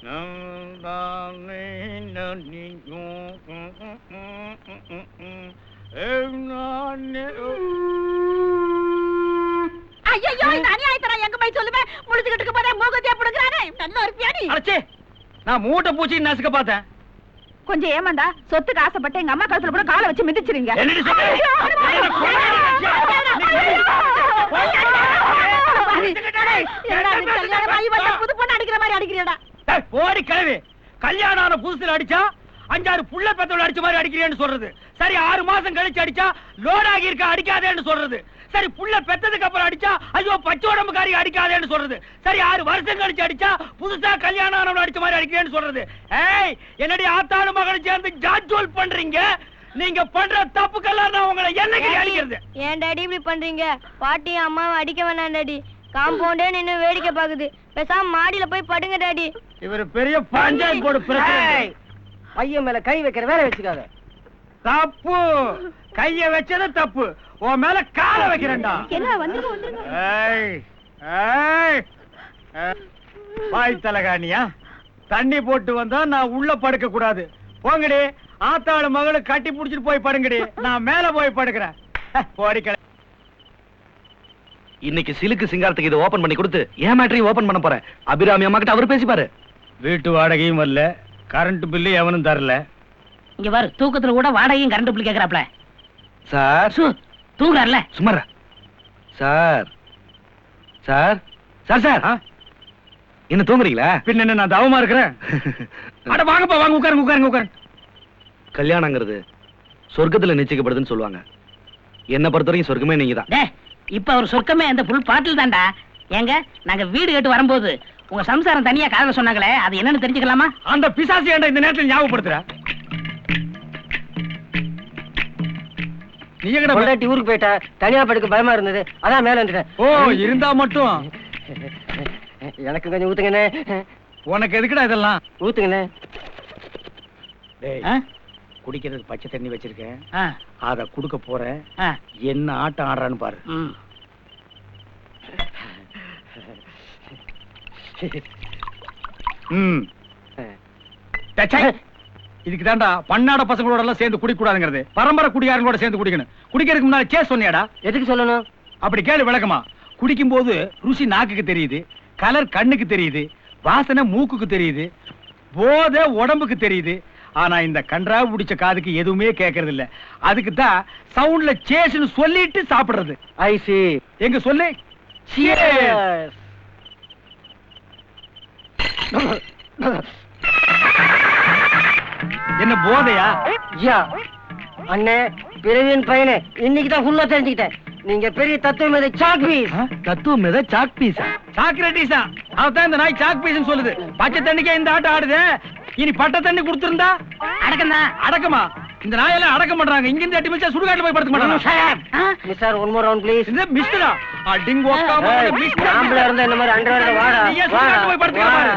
ஐயோ இந்த அநியாயத்தை எங்க போய் சொல்லுவேன். முழுதுகிட்டு போதே மூகத்தையே புடுங்கறானே. நல்ல ஒரு பியாடி. அடச்சே, நான் மூட்டை பூச்சி நசுக்க பார்த்தேன். கொஞ்சம் ஏமாண்டா, சொத்துக்கு ஆசைப்பட்டு எங்க அம்மா கழுத்துல கூட காலை வச்சு மிதிச்சிருங்க. என்னடி சொல்ற? புது பொண்ணு அடிக்கிற மாதிரி அடிக்கிறீடா. போடி கிழவி, கல்யாணம் ஆன புதுசுல அடிச்சா 5-6 புள்ள பெத்தவள அடிச்ச மாதிரி அடிக்கிறேன்னு சொல்றது. சரி 6 மாசம் கழிச்சு அடிச்சா லோட் ஆகி இருக்க அடிக்காதேன்னு சொல்றது. சரி புள்ள பெத்ததுக்கு அப்புறம் அடிச்சா ஐயோ பச்சை உடம்புக்காரி அடிக்காதேன்னு சொல்றது. சரி 6 வருஷம் கழிச்சு அடிச்சா புதுசா கல்யாணம் ஆனவள அடிச்ச மாதிரி அடிக்கிறேன்னு சொல்றது. ஏய், என்னடி ஆத்தாளு மகன் சேர்ந்து ஜாட்ஜோல் பண்றீங்க? நீங்க பண்ற தப்புக்கெல்லாம் நான் உங்களை என்னைக்கு அடிக்கிறது? ஏன் டாடி இப்படி பண்றீங்க? பாட்டி அம்மாவை அடிக்க வேணாம் டாடி. காம்பவுண்டே நின்னு வேடிக்கை பாக்குது. பேசாம மாடியில போய் படுங்க டாடி. இவர் பெரிய பஞ்சாயத்து போர்டு பிரசிடென்ட். பையன் மேல கை வைக்கிற வேலை வச்சுக்காத. தப்பு, கைய வச்சது தப்பு. உன் மேல கால வைக்கிறேன்டா. என்ன வந்துருங்க பாய் தலகாணியா, தண்ணி போட்டு வந்தா நான் உள்ள படுக்க கூடாது. போங்கடி, ஆத்தாளு மகளை கட்டி புடிச்சிட்டு போய் படுங்கடி. நான் மேல போய் படுக்கிறேன். போடி. இன்னைக்கு சிலுக்கு சிங்காரத்துக்கு இதை ஓபன் பண்ணி கொடுத்து ஏன் மேட்டரையும் ஓபன் பண்ண போறேன். அபிராமி அம்மா கிட்ட அவர் பேசிப்பாரு. வீட்டு வாடகையும் வரல, கரண்ட் பில்லு எவனும் தரல. இங்க பாரு, தூக்கத்துல கூட வாடகையும் கரண்ட் பில் கேக்குறாப்ல. சார் தூங்குறாருல, சும்மாரா. சார் சார் சார் சார் என்ன தூங்குறீங்களா? பின்ன என்ன நான் தவமா இருக்கிறேன்? அட வாங்கப்பா, வாங்க உட்காருங்க உட்காருங்க உட்காருங்க. கல்யாணங்கிறது சொர்க்கத்துல நிச்சயிக்கப்படுதுன்னு சொல்லுவாங்க. என்ன பொறுத்தவரைக்கும் சொர்க்கமே நீங்க தான். இப்ப அவர் சொர்க்கமே அந்த புல் பாட்டில் தான்டா. ஏங்க, நாங்க வீடு கட்டு வரும்போது உங்க சம்சாரம் தனியா காதல சொன்னாங்களே, அது என்னன்னு தெரிஞ்சுக்கலாமா? அந்த பிசாசி ஏன்டா இந்த நேரத்தில் ஞாபகப்படுத்துற? நீ எங்கடா பொண்டாட்டி ஊருக்கு போயிட்டா, தனியா படுக்க பயமா இருந்தது, அதான் மேல வந்துட்டேன். ஓ, இருந்தா மட்டும் எனக்கு கொஞ்சம் ஊத்துங்கண்ணே. உனக்கு எதுக்குடா இதெல்லாம்? ஊத்துங்கண்ணே. குடிக்கிறதுக்கு பச்சை தண்ணி வச்சிருக்கேன், அத குடுக்க போறேன். என்ன ஆட்டம் ஆடுறான்னு பாரு. இதுக்கு தாண்டா பன்னாட பசங்களோட எல்லாம் சேர்ந்து குடிக்க கூடாதுங்கிறது. பரம்பரை குடியாரங்களோட சேர்ந்து குடிக்கணும். குடிக்கிறதுக்கு முன்னாடி சே சொன்னியாடா? எதுக்கு சொல்லணும்? அப்படி கேளு விளக்கமா. குடிக்கும் போது ருசி நாக்குக்கு தெரியுது, கலர் கண்ணுக்கு தெரியுது, வாசனை மூக்குக்கு தெரியுது, போதை உடம்புக்கு தெரியுது. ஆனா இந்த கன்றா பிடிச்ச காதுக்கு எதுவுமே கேட்கறது இல்ல. அதுக்கு தான் சவுண்ட்ல சேஸ்னு சொல்லிட்டு சாப்பிடுறது. ஐசி எங்க சொல்லு. என்ன போதையா? அண்ணே, பிறவியின் பையனே, இன்னைக்கு தான் ஃபுல்லா தெரிஞ்சுக்கிட்டேன். நீங்க பெரிய தத்துவம் மேத சாக் பீஸ். தத்துவம் மேத சாக் பீஸா? சாக்ரட்டிஸா? அதான் இந்த நாய் சாக் பீஸ்னு சொல்லுது. பச்சை தண்ணிக்கே இந்த ஆட்டம் ஆடுது. இனி பட்ட தண்ணி கொடுத்திருந்தா அடக்கமா? இந்த நாயெல்லாம் அடக்கம் பண்றாங்க. இங்க இருந்து 8 நிமிஷம் சுடுகாட்டுல போய் படுத்துக்க மாட்டாங்க. Mister one more round please. இந்த மிஸ்டரா? அடிங்கோக்கா மிஸ்டர். ஆம்பளை இருந்தா இந்த மாதிரி அண்டர்வேர்ல வாடா. நீ சுடுகாட்டுல போய் படுத்துக்க பாரு.